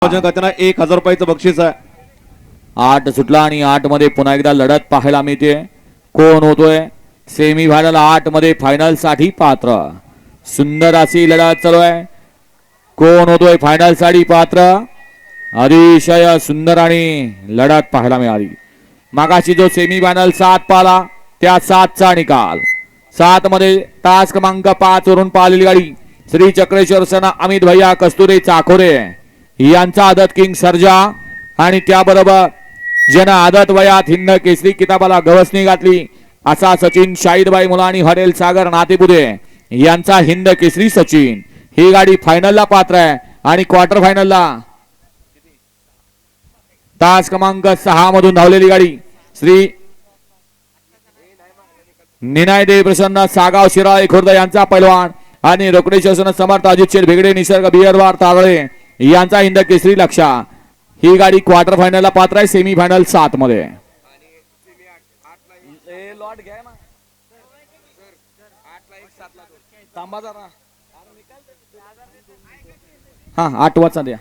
करताना 1000 रुपयाचं बक्षीस आहे. 8 सुटला आणि 8 मध्ये पुन्हा एकदा लढत पाहायला मिळते. कोण होतोय सेमी फायनल 8 मध्ये फायनल साठी पात्र. सुंदर अशी लढत चालू आहे. कोण होतोय फायनल साठी पात्र. अतिशय सुंदर आणि लढत पाहायला मिळाली. मागाशी जो सेमी फायनल 7 पाला त्या 7 चा निकाल 7 मध्ये तास क्रमांक 5 वरून पाहिलेली गाडी श्री चक्रेश्वर सेना अमित भैया कस्तुरे चाकोरे यांचा आदत किंग सर्जा आणि त्याबरोबर ज्यांना आदत वयात हिंद केसरी किताबाला गवसणी घातली असा सचिन शाहिदबाई मुलानी हरेल सागर नातेपुते यांचा हिंद केसरी सचिन ही गाडी फायनलला पात्र आहे. आणि क्वार्टर फायनलला तास क्रमांक 6 मधून धावलेली गाडी श्री निनाय देव प्रसन्न सागाव शिराळे खुर्द यांचा पैलवान आणि रोकडेश्वर समर्थ अजित शेठ भेगडे निसर्ग बियरवार तारळे यांचा हिंद केसरी लक्षा ही गाडी क्वार्टर फायनलला पात्र आहे. सेमी फायनल 7 मध्ये हा 8 वाजता द्या.